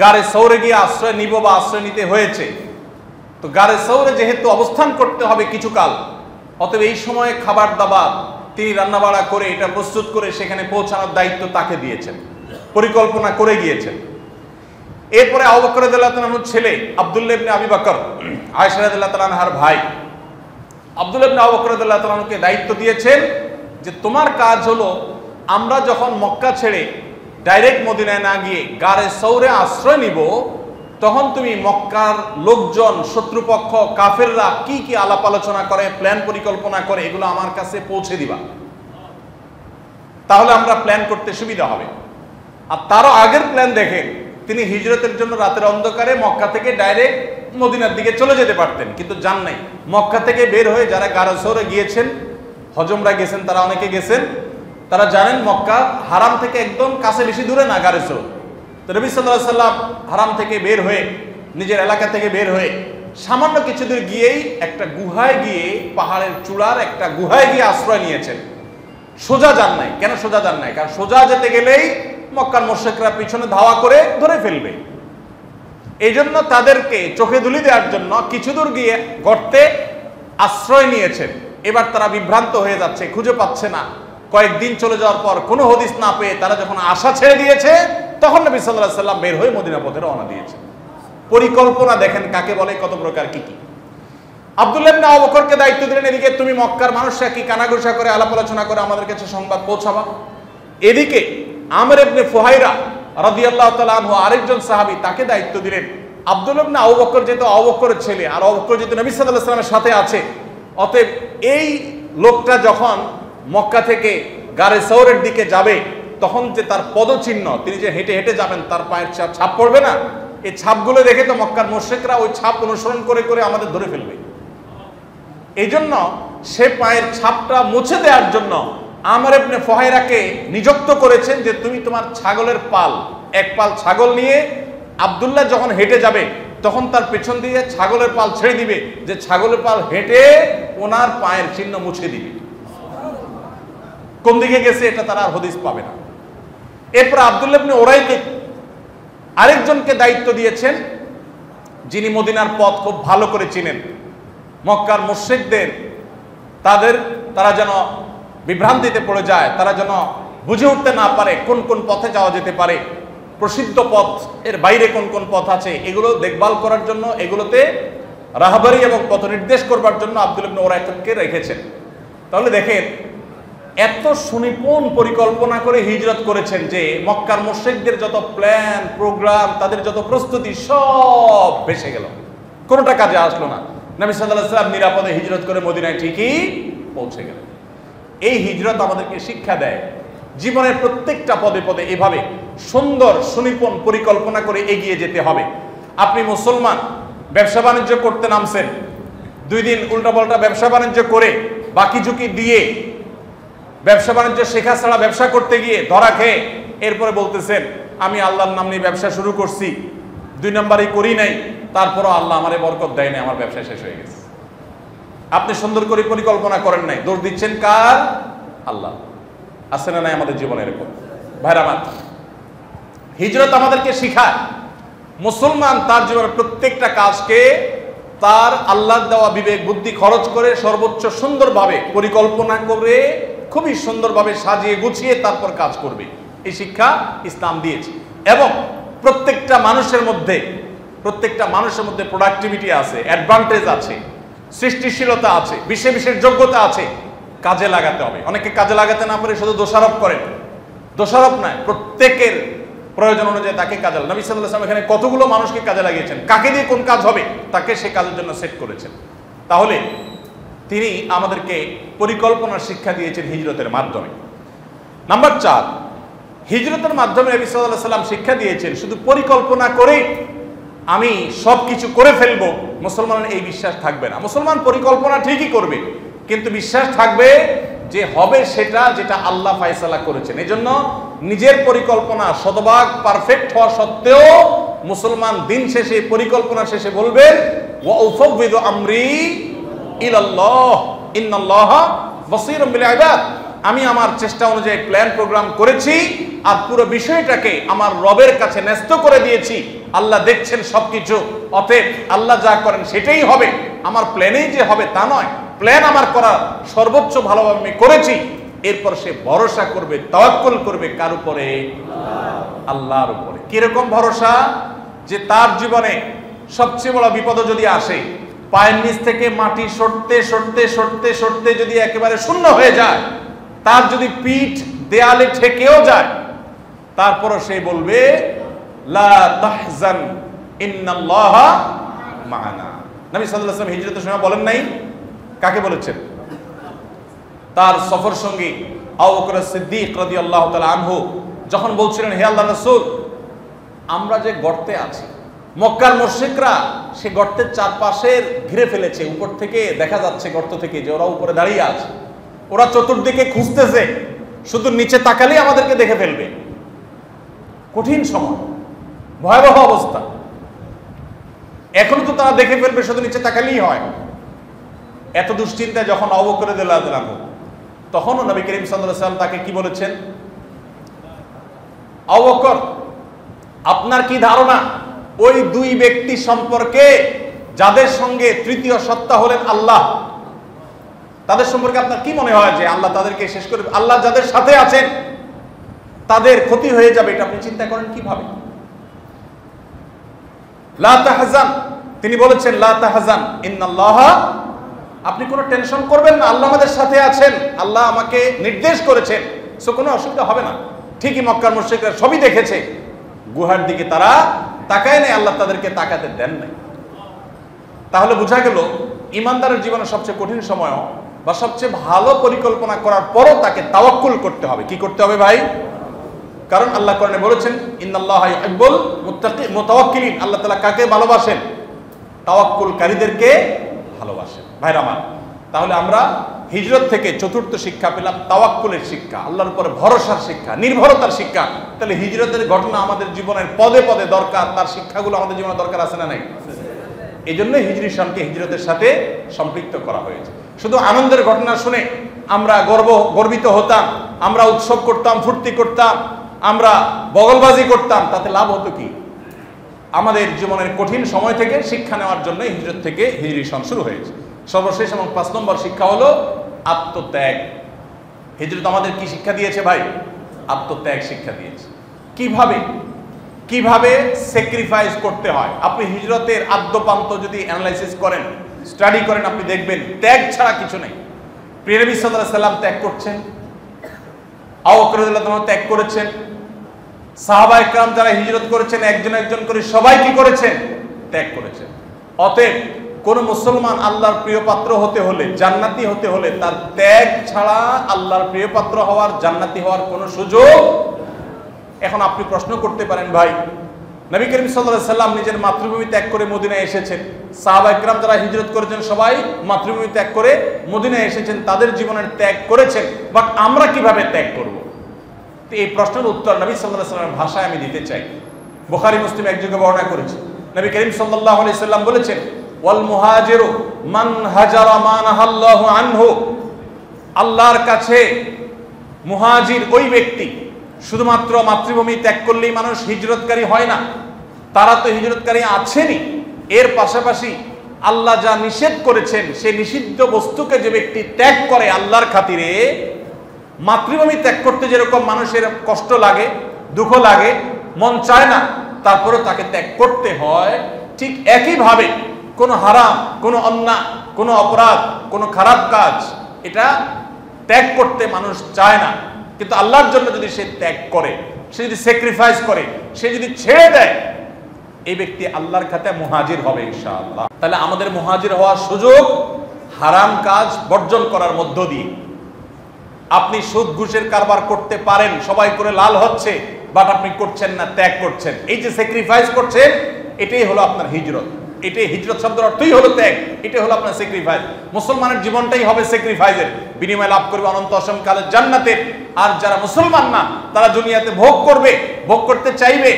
গারে সৌরে গিয়ে আশ্রয় নিব বা আশ্রয় নিতে হয়েছে, তো গারে সৌরে যেহেতু অবস্থান করতে হবে কিছুকাল, অতএব এই সময়ে খাবার দাবার তিনি রান্নাবাড়া করে এটা প্রস্তুত করে সেখানে পৌঁছানোর দায়িত্ব তাকে দিয়েছেন, পরিকল্পনা করে গিয়েছেন। এরপরে আবু বকর রাদিয়াল্লাহু তাআলা আনহুর ছেলে আব্দুল্লাহ ইবনে আবি বকর, আয়েশা রাদিয়াল্লাহু তাআলা আনহার ভাই আব্দুল্লাহ ইবনে আবু বকর রাদিয়াল্লাহু তাআলা আনহুকে দায়িত্ব দিয়েছেন যে তোমার কাজ হলো, আমরা যখন মক্কা ছেড়ে ডাইরেক্ট মদিনায় না গিয়ে গারে সৌরে আশ্রয় নিব, তখন তুমি মক্কার লোকজন, শত্রুপক্ষ, কাফেররা কি কি আলাপ আলোচনা করে, প্ল্যান পরিকল্পনা করে, এগুলো আমার কাছে পৌঁছে দিবা, তাহলে আমরা প্ল্যান করতে সুবিধা হবে। আর তারও আগের প্ল্যান দেখেন, তিনি হিজরতের জন্য রাতের অন্ধকারে মক্কা থেকে ডাইরেক্ট মদিনার দিকে চলে যেতে পারতেন, কিন্তু যান নাই। মক্কা থেকে বের হয়ে যারা গারে সৌরে গিয়েছেন, হজমরা গেছেন, তারা অনেকে গেছেন, তারা জানেন মক্কা হারাম থেকে একদম কাছে, বেশি দূরে না গারে সৌর। তো নবী সাল্লাল্লাহু আলাইহি সাল্লাম হারাম থেকে বের হয়ে, নিজের এলাকা থেকে বের হয়ে সামান্য কিছু দূর গিয়েই একটা গুহায় গিয়ে, পাহাড়ের চূড়ার একটা গুহায় গিয়ে আশ্রয় নিয়েছেন। সোজা যান নাই। কেন সোজা যান নাই? কারণ সোজা যেতে গেলেই মক্কার মুশরিকরা পিছনে ধাওয়া করে ধরে ফেলবে। এই জন্য তাদেরকে চোখে ধুলি দেওয়ার জন্য কিছু দূর গিয়ে গর্তে আশ্রয় নিয়েছেন। এবার তারা বিভ্রান্ত হয়ে যাচ্ছে, খুঁজে পাচ্ছে না। কয়েকদিন চলে যাওয়ার পর কোনো হদিস না পেয়ে তারা যখন আশা ছেড়ে দিয়েছে, তখন নবী সাল্লাল্লাহু আলাইহি সাল্লাম বের হয়ে মদিনা পথে রওনা দিয়েছে। পরিকল্পনা দেখেন কাকে বলে, কত প্রকার কি কি। আব্দুল্লাহ ইবনে আবু বকরকে দায়িত্ব দিলেন, এদিকে তুমি মক্কার মানুষরা কি কানাঘুষা করে, আলাপ আলোচনা করে আমাদের কাছে সংবাদ পৌঁছাবা। এদিকে আমর ইবনে ফুহাইরা রাদিয়াল্লাহু তাআলা আনহু, আরেকজন সাহাবী, তাকে দায়িত্ব দিলেন। আব্দুল্লাহ ইবনে আবু বকর যেহেতু আবু বকরের ছেলে, আর আবু বকর যেহেতু নবী সাল্লাল্লাহু আলাইহি সাল্লামের সাথে আছে, অতএব এই লোকটা যখন মক্কা থেকে গারে সৌরের দিকে যাবে, তখন যে তার পদচিহ্ন, তিনি যে হেঁটে হেঁটে যাবেন, তার পায়ের ছাপ পড়বে না, এই ছাপগুলো দেখে তো মক্কার মুশরিকরা ওই ছাপ অনুসরণ করে করে আমাদের ধরে ফেলবে। এই জন্য সে পায়ের ছাপটা মুছে দেওয়ার জন্য আমর ইবনে ফুহাইরাকে নিযুক্ত করেছেন যে তুমি তোমার ছাগলের পাল, এক পাল ছাগল নিয়ে আব্দুল্লাহ যখন হেঁটে যাবে, তখন তার পেছন দিয়ে ছাগলের পাল ছেড়ে দিবে, যে ছাগলের পাল হেঁটে ওনার পায়ের চিহ্ন মুছে দিবে। কোন দিকে গেছে এটা তারা হদিস পাবে না। এরপর আব্দুল্লাহ ইবনে উরাইকিত আরেকজনকে দায়িত্ব দিয়েছেন যিনি মদিনার পথ খুব ভালো করে চিনেন। মক্কার মুশরিকদের তারা যেন বিভ্রান্তিতে পড়ে যায়, তারা যেন বুঝে উঠতে না পারে কোন কোন পথে যাওয়া যেতে পারে, প্রসিদ্ধ পথ এর বাইরে কোন কোন পথ আছে, এগুলো দেখভাল করার জন্য, এগুলোতে রাহবারি এবং পথ নির্দেশ করবার জন্য আব্দুল্লাহ ইবনে উরাইকাতকে রেখেছেন। তাহলে দেখেন এত সুনিপুণ পরিকল্পনা করে হিজরত করেছেন যে মক্কার মুশরিকদের যত প্ল্যান প্রোগ্রাম, তাদের যত প্রস্তুতি সব ভেসে গেল, কোনোটা কাজে আসলো না। নবী সাল্লাল্লাহু আলাইহি ওয়াসাল্লাম নিরাপদে হিজরত করে মদিনায় ঠিকই পৌঁছে গেলেন। এই হিজরত আমাদেরকে শিক্ষা দেয় জীবনের প্রত্যেকটা পদে পদে এভাবে সুন্দর সুনিপুণ পরিকল্পনা করে এগিয়ে যেতে হবে। আপনি মুসলমান, ব্যবসা বাণিজ্য করতে নামছেন, 2 দিন উল্টাপাল্টা ব্যবসা বাণিজ্য করে বাকি ঝুঁকি দিয়ে ব্যবসা বাণিজ্য শেখা ছাড়া ব্যবসা করতে গিয়ে ধরা খেয়ে এরপরে বলতেছেন আমি আল্লাহর নাম নিয়ে ব্যবসা শুরু করছি, 2 নম্বরই করি নাই, তারপরও আল্লাহ আমারে বরকত দেয় নাই, আমার ব্যবসা শেষ হয়ে গেছে। আপনি সুন্দর করে পরিকল্পনা করেন নাই, দোষ দিচ্ছেন কার? আল্লাহ। আছে না নাই আমাদের জীবনে এরকম? ভাইরা আমার, হিজরত আমাদেরকে শিখায় মুসলমান তার জীবনের প্রত্যেকটা কাজকে তার আল্লাহর দেওয়া বিবেক বুদ্ধি খরচ করে সর্বোচ্চ সুন্দরভাবে পরিকল্পনা করে খুবই সুন্দরভাবে সাজিয়ে গুছিয়ে তারপর কাজ করবে। এই শিক্ষা ইসলাম দিয়েছে। এবং প্রত্যেকটা মানুষের মধ্যে প্রোডাক্টিভিটি আছে, অ্যাডভান্টেজ আছে, সৃষ্টিশীলতা আছে, বিশেষ যোগ্যতা আছে, কাজে লাগাতে হবে। অনেকে কাজে লাগাতে না পারে শুধু দোষারোপ করেন। দোষারোপ নয়, প্রত্যেকের প্রয়োজন অনুযায়ী তাকে কাজে নবী সাল্লাল্লাহু আলাইহি ওয়াসাল্লাম এখানে কতগুলো মানুষকে কাজে লাগিয়েছেন, কাকে দিয়ে কোন কাজ হবে তাকে সে কাজের জন্য সেট করেছেন। তাহলে তিনি আমাদেরকে পরিকল্পনার শিক্ষা দিয়েছেন হিজরতের মাধ্যমে। নাম্বার 4, হিজরতের মাধ্যমে নবী সাল্লাল্লাহু আলাইহি ওয়াসাল্লাম শিক্ষা দিয়েছেন শুধু পরিকল্পনা করে আমি সব কিছু করে ফেলবো, মুসলমানের এই বিশ্বাস থাকবে না। মুসলমান পরিকল্পনা ঠিকই করবে, কিন্তু বিশ্বাস থাকবে যে হবে সেটা যেটা আল্লাহ ফায়সালা করেছেন। এজন্য নিজের পরিকল্পনা শতভাগ পারফেক্ট হওয়া সত্ত্বেও মুসলমান দিন শেষে পরিকল্পনা শেষে বলবেন ওয়া উফাউযিদু আমরি ইলাল্লাহ ইন্নাল্লাহা বাসীরুম বিল ইবাদ। আমি আমার চেষ্টা অনুযায়ী প্ল্যান প্রোগ্রাম করেছি আর পুরো বিষয়টাকে আমার রবের কাছে ন্যস্ত করে দিয়েছি। আল্লাহ দেখছেন সবকিছু, অতএব আল্লাহ যা করেন সেটাই হবে, আমার প্ল্যানেই যে হবে তা নয়, প্ল্যান আমার করা সর্বোচ্চ ভালোভাবে আমি করেছি। এরপর সে ভরসা করবে, তাওয়াক্কুল করবে কার উপরে? আল্লাহর উপরে। কিরকম ভরসা? যে তার জীবনে সবচেয়ে বড় বিপদ যদি আসে, পায়ের নিচ থেকে মাটি সরতে সরতে সরতে সরতে যদি একেবারে শূন্য হয়ে যায়, তার যদি পিঠ দেয়ালে ঠেকেও যায়, তারপরও সে বলবে লা তাহজান ইন্নাল্লাহা মা'ানা। নবী সাল্লাল্লাহু আলাইহি ওয়াসাল্লাম হিজরতের সময় বলেন নাই? কাকে বলেছেন? তার সফর সঙ্গী আবু বকর সিদ্দিক রাদিয়াল্লাহু তাআলা আনহু যখন বলছিলেন হে আল্লাহর রাসূল, আমরা যে গর্তে আছি, মক্কার মুশরিকরা সে গর্তের চারপাশে ঘিরে ফেলেছে, উপর থেকে দেখা যাচ্ছে গর্ত থেকে যে ওরা উপরে দাঁড়িয়ে আছে, ওরা চতুর্দিকে খুঁজতেছে, শুধু নিচে তাকালেই আমাদেরকে দেখে ফেলবে। কঠিন সময়, ভয়াবহ অবস্থা। এখন তো তারা দেখে ফেলবে, শুধু নিচে তাকালেই হয়। এত দুশ্চিন্তায় যখন আবু বকর রাদিয়াল্লাহু আনহু, তখনও নবী করিম সাল্লাল্লাহু আলাইহি ওয়াসাল্লাম তাকে কি বলেছেন? আবু বকর, আপনার কি ধারণা ওই 2 ব্যক্তি সম্পর্কে যাদের সঙ্গে তৃতীয় সত্তা হলেন আল্লাহ, তাদের সম্পর্কে আপনার কি মনে হয় যে আল্লাহ তাদেরকে শেষ করে, আল্লাহ যাদের সাথে আছেন তাদের ক্ষতি হয়ে যাবে, এটা আপনি চিন্তা করেন কিভাবে? লা তাহজান, তিনি বলেছেন লা তাহজান ইন্নাল্লাহা, আপনি কোনো টেনশন করবেন না, আল্লাহ আমাদের সাথে আছেন, আল্লাহ আমাকে নির্দেশ করেছেন, সো কোনো অসুবিধা হবে না। ঠিকই মক্কার মুশরিকরা সবই দেখেছে, গুহার দিকে তারা তাকায় নাই, আল্লাহ তাদেরকে তাকাতে দেন নাই। তাহলে বোঝা গেল ইমানদারের জীবনে সবচেয়ে কঠিন সময় বা সবচেয়ে ভালো পরিকল্পনা করার পরও তাকে তাওয়াক্কুল করতে হবে। কি করতে হবে ভাই? কারণ আল্লাহ কোরআনে বলেছেন ইন্নাল্লাহা ইউহিব্বুল মুতাওয়াক্কিলিন, আল্লাহ তাআলা কাকে ভালোবাসেন? তাওয়াক্কুলকারীদেরকে ভালোবাসেন। ভাইরা আমার, তাহলে আমরা হিজরত থেকে চতুর্থ শিক্ষা পেলাম তাওয়াক্কুলের শিক্ষা, আল্লাহর উপরে ভরসার শিক্ষা, নির্ভরতার শিক্ষা। তাহলে হিজরতের ঘটনা আমাদের জীবনের পদে পদে দরকার, তার শিক্ষাগুলো আমাদের জীবনে দরকার আছে না নাই? এই জন্য হিজরি সনকে হিজরতের সাথে সম্পৃক্ত করা হয়েছে। শুধু আনন্দের ঘটনা শুনে আমরা গর্বিত হতাম, আমরা উৎসব করতাম, ফুর্তি করতাম, আমরা বগলবাজি করতাম, তাতে লাভ হতো কি? আমাদের জীবনের কঠিন সময় থেকে শিক্ষা নেওয়ার জন্য হিজরত থেকে হিজরি সন শুরু হয়েছে। সর্বশেষ এবং 5 নম্বর শিক্ষা হলো আত্মত্যাগ। হিজরত আমাদের কি শিক্ষা দিয়েছে ভাই? আত্মত্যাগ শিক্ষা দিয়েছে। কিভাবে স্যাক্রিফাইস করতে হয়। আপনি হিজরতের আদ্যপান্ত যদি অ্যানালাইসিস করেন, স্টাডি করেন, আপনি দেখবেন ত্যাগ ছাড়া কিছু নেই। প্রিয় নবী সাল্লাল্লাহু আলাইহি সাল্লাম ত্যাগ করছেন, আবু বকর রাদিয়াল্লাহু আনহু ত্যাগ করেছেন, সাহাবায়ে কেরাম যারা হিজরত করেছেন একজন একজন করে সবাই কি করেছেন? ত্যাগ করেছেন। অতএব কোন মুসলমান আল্লাহর প্রিয় পাত্র হতে হলে, জান্নাতি হতে হলে তার ত্যাগ ছাড়া আল্লাহর প্রিয় পাত্র হওয়ার, জান্নাতি হওয়ার কোনো সুযোগ। এখন আপনি প্রশ্ন করতে পারেন, ভাই নবী করিম সাল্লাল্লাহু আলাইহি সাল্লাম নিজের মাতৃভূমি ত্যাগ করে মদিনায় এসেছেন, সাহাবায়ে কেরাম যারা হিজরত করেছেন সবাই মাতৃভূমি ত্যাগ করে মদিনায় এসেছেন, তাদের জীবনের ত্যাগ করেছেন, বাট আমরা কিভাবে ত্যাগ করব? তো এই প্রশ্নের উত্তর নবী সাল্লাল্লাহু আলাইহি সাল্লামের ভাষায় আমি দিতে চাই। বুখারী মুসলিম একযোগে বর্ণনা করেছে, নবী করিম সাল্লাল্লাহু আলাইহি সাল্লাম বলেছেন, ওয়াল মুহাজিরু মান হাজারা মা নাহাল্লাহু আনহু। আল্লাহর কাছে মুহাজির ওই ব্যক্তি, শুধুমাত্র মাতৃভূমি ত্যাগ করলেই মানুষ হিজরতকারী হয় না, তারা তো হিজরতকারী আছেনই, এর পাশাপাশি আল্লাহ যা নিষেধ করেছেন সে নিষিদ্ধ বস্তুকে যে ব্যক্তি ত্যাগ করে আল্লাহর খাতিরে, মাতৃভূমি ত্যাগ করতে যেরকম মানুষের কষ্ট লাগে, দুঃখ লাগে, মন চায় না, তারপরে তাকে ত্যাগ করতে হয়, ঠিক একইভাবে কোনো হারাম, কোনো অন্যায়, কোনো অপরাধ, কোনো খারাপ কাজ এটা ত্যাগ করতে মানুষ চায় না, কিন্তু আল্লাহর জন্য যদি সে ত্যাগ করে, সে যদি স্যাক্রিফাইস করে, সে যদি ছেড়ে দেয়, এই ব্যক্তি আল্লাহর খাতায় মুহাজির হবে ইনশাআল্লাহ। তাহলে আমাদের মুহাজির হওয়ার সুযোগ হারাম কাজ বর্জন করার মধ্য দিয়ে। আপনি সুদ ঘুষের কারবার করতে পারেন, সবাই করে লাল হচ্ছে, বাট আপনি করছেন না, ত্যাগ করছেন। এই যে স্যাক্রিফাইস করছেন, এটাই হলো আপনার হিজরত। এটাই হিজরত শব্দের অর্থই হলো ত্যাগ, এটাই হলো আপনার স্যাক্রিফাইস। মুসলমানের জীবনটাই হবে স্যাক্রিফাইসের, বিনিময় লাভ করবে অনন্ত অসীমকালের জান্নাতের। আর যারা মুসলমান না, তারা দুনিয়াতে ভোগ করবে, ভোগ করতে চাইবে,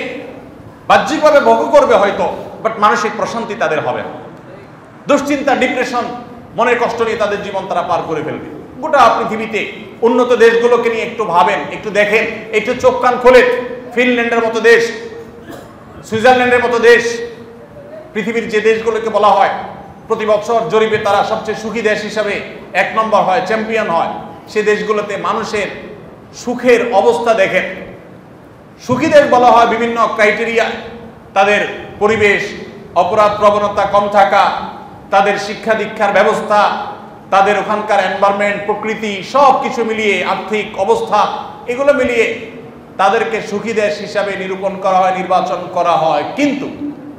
বাহ্যিকভাবে ভোগ করবে হয়তো, বাট মানসিক প্রশান্তি তাদের হবে না। দুশ্চিন্তা, ডিপ্রেশন, মনের কষ্ট নিয়ে তাদের জীবন তারা পার করে ফেলবে। গোটা পৃথিবীতে উন্নত দেশগুলোকে নিয়ে একটু ভাবেন, একটু দেখেন, একটু চোখ কান খোলেন। ফিনল্যান্ডের মতো দেশ, সুইজারল্যান্ডের মতো দেশ, পৃথিবীর যে দেশগুলোকে বলা হয় প্রতি বছর জরিপে তারা সবচেয়ে সুখী দেশ হিসাবে 1 নম্বর হয়, চ্যাম্পিয়ন হয়, সে দেশগুলোতে মানুষের সুখের অবস্থা দেখেন। সুখী দেশ বলা হয় বিভিন্ন ক্রাইটেরিয়া, তাদের পরিবেশ, অপরাধ প্রবণতা কম থাকা, তাদের শিক্ষা দীক্ষার ব্যবস্থা, তাদের ওখানকার এনভায়রনমেন্ট, প্রকৃতি, সব কিছু মিলিয়ে, আর্থিক অবস্থা, এগুলো মিলিয়ে তাদেরকে সুখী দেশ হিসাবে নিরূপণ করা হয়, নির্বাচন করা হয়। কিন্তু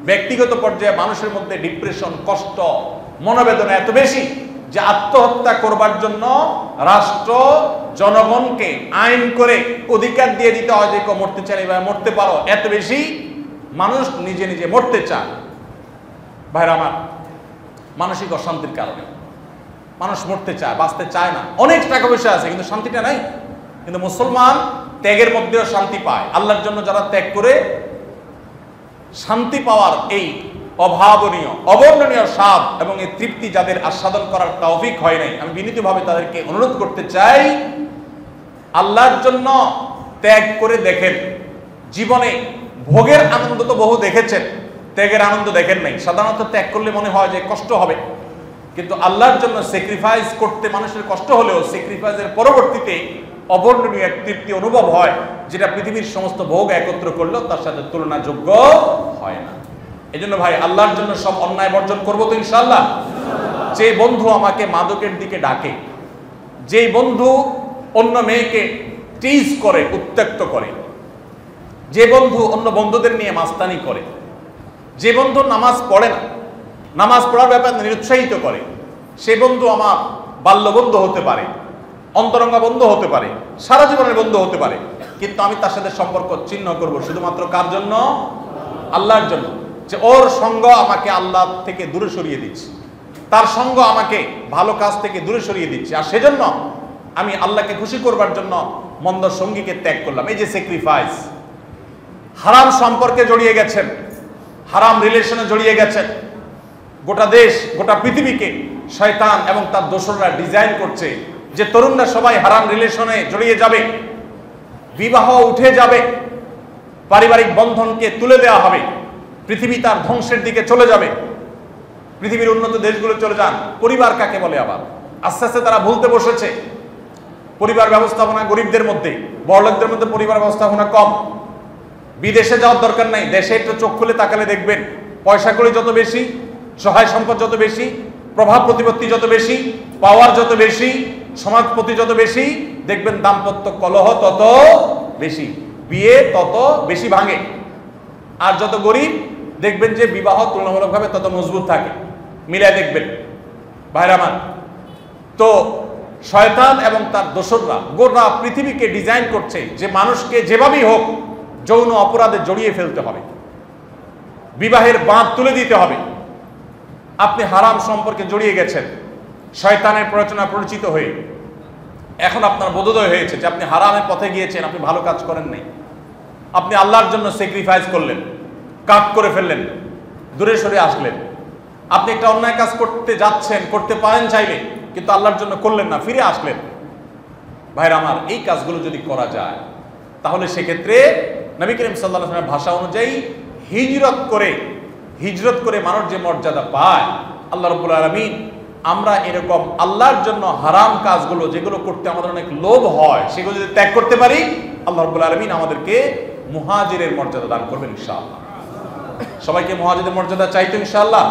ব্যক্তিগত পর্যায়ে মানুষের মধ্যে ডিপ্রেশন, কষ্ট, মনোবেদনা এত বেশি যে আত্মহত্যা করবার জন্য রাষ্ট্র জনগণকে আইন করে অধিকার দিয়ে দিতে হয় যে কেউ মরতে চায় বা মরতে পারো, এত বেশি মানুষ নিজে নিজে মরতে চায়। ভাইরা আমার, মানসিক অশান্তির কারণে মানুষ মরতে চায়, বাঁচতে চায় না। অনেক টাকা পয়সা আছে কিন্তু শান্তিটা নাই। কিন্তু মুসলমান ত্যাগের মধ্যেও শান্তি পায়। আল্লাহর জন্য যারা ত্যাগ করে শান্তি পাওয়ার এই অভাবনীয়, অবর্ণনীয় স্বাদ এবং এই তৃপ্তি যাদের আস্বাদন করার তৌফিক হয় নাই, আমি বিনীতভাবে তাদেরকে অনুরোধ করতে চাই, আল্লাহর জন্য ত্যাগ করে দেখেন। জীবনে ভোগের আনন্দ তো বহু দেখেছেন, ত্যাগের আনন্দ দেখেন নাই। সাধারণত ত্যাগ করলে মনে হয় যে কষ্ট হবে, কিন্তু আল্লাহর জন্য স্যাক্রিফাইস করতে মানুষের কষ্ট হলেও স্যাক্রিফাইসের পরবর্তীতে অবর্ণনীয় এক তৃপ্তি অনুভব হয়, যেটা পৃথিবীর সমস্ত ভোগ একত্র করলেও তার সাথে তুলনাযোগ্য হয় না। এই জন্য ভাই, আল্লাহর জন্য সব অন্যায় বর্জন করবো তো ইনশাআল্লাহ। যে বন্ধু আমাকে মাদকের দিকে ডাকে, যে বন্ধু অন্য মেয়েকে টিজ করে, উত্ত্যক্ত করে, যে বন্ধু অন্য বন্ধুদের নিয়ে মাস্তানি করে, যে বন্ধু নামাজ পড়ে না, নামাজ পড়ার ব্যাপারে নিরুৎসাহিত করে, সে বন্ধু আমার বাল্য বন্ধু হতে পারে, অন্তরঙ্গা বন্ধু হতে পারে, সারা জীবনের বন্ধু হতে পারে, কিন্তু আমি তার সাথে সম্পর্ক ছিন্ন করব শুধুমাত্র কার জন্য? আল্লাহর জন্য। যে ওর সঙ্গ আমাকে আল্লাহ থেকে দূরে সরিয়ে দিচ্ছে, তার সঙ্গ আমাকে ভালো কাজ থেকে দূরে সরিয়ে দিচ্ছে, আর সেজন্য আমি আল্লাহকে খুশি করবার জন্য মন্দ সঙ্গীকে ত্যাগ করলাম। এই যে স্যাক্রিফাইস। হারাম সম্পর্কে জড়িয়ে গেছেন, হারাম রিলেশনে জড়িয়ে গেছেন, গোটা দেশ, গোটা পৃথিবীকে শয়তান এবং তার দোসররা ডিজাইন করছে যে তরুণরা সবাই হারাম রিলেশনে জড়িয়ে যাবে, বিবাহ উঠে যাবে, পারিবারিক বন্ধনকে তুলে দেওয়া হবে, পৃথিবী তার ধ্বংসের দিকে চলে যাবে। পৃথিবীর উন্নত দেশগুলো চলে যান। পরিবার কাকে বলে? আবার আস্তে আস্তে তারা ভুলতে বসেছে। পরিবার ব্যবস্থাপনা গরিবদের মধ্যে, বড়লোকদের মধ্যে পরিবার ব্যবস্থাপনা কম। বিদেশে যাওয়ার দরকার নাই, দেশে একটু চোখ খুলে তাকালে দেখবেন পয়সাকড়ি যত বেশি, সহায় সম্পদ যত বেশি, প্রভাব প্রতিপত্তি যত বেশি, পাওয়ার যত বেশি, সমাজপতি যত বেশি, দেখবেন দাম্পত্য কলহ তত বেশি, বিয়ে তত বেশি ভাঙে। আর যত গরিব দেখবেন যে বিবাহ তুলনামূলকভাবে তত মজবুত থাকে। মিলায় দেখবেন ভাইরা আমার। তো শয়তান এবং তার দোসররা গোটা পৃথিবীকে ডিজাইন করছে যে মানুষকে যেভাবেই হোক যৌন অপরাধে জড়িয়ে ফেলতে হবে, বিবাহের বাঁধ তুলে দিতে হবে। আপনি হারাম সম্পর্কে জড়িয়ে গেছেন, শয়তানের প্ররোচনা পরিচিত হয়ে এখন আপনার বোধোদয় হয়েছে যে আপনি হারামের পথে গিয়েছেন, আপনি ভালো কাজ করেন নাই। আপনি আল্লাহর জন্য স্যাক্রিফাইস করলেন, কাজ করে ফেললেন, দূরে সরে আসলেন। আপনি একটা অন্যায় কাজ করতে যাচ্ছেন, করতে পারেন চাইলে, কিন্তু আল্লাহর জন্য করলেন না, ফিরে আসলেন। ভাইরা আমার, এই কাজগুলো যদি করা যায় তাহলে সেক্ষেত্রে নবী করিম সাল্লাল্লাহু আলাইহি ওয়াসাল্লামের ভাষা অনুযায়ী হিজরত করে মানুষ যে মর্যাদা পায়, আল্লাহ রাব্বুল আলামিন আমরা এরকম আল্লাহর জন্য হারাম কাজগুলো যেগুলো করতে আমাদের অনেক লোভ হয় সেগুলো যদি ত্যাগ করতে পারি, আল্লাহ রাব্বুল আলামিন আমাদেরকে মুহাজিরের মর্যাদা দান করবেন ইনশাআল্লাহ। সবাইকে মুহাজিরের মর্যাদা চাইতো ইনশাআল্লাহ।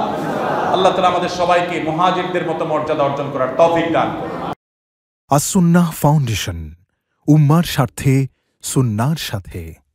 আল্লাহ তাআলা আমাদের সবাইকে মুহাজিরদের মতো মর্যাদা অর্জন করার তৌফিক দান করুন। আস-সুন্নাহ ফাউন্ডেশন, উম্মার স্বার্থে সুন্নাহর সাথে।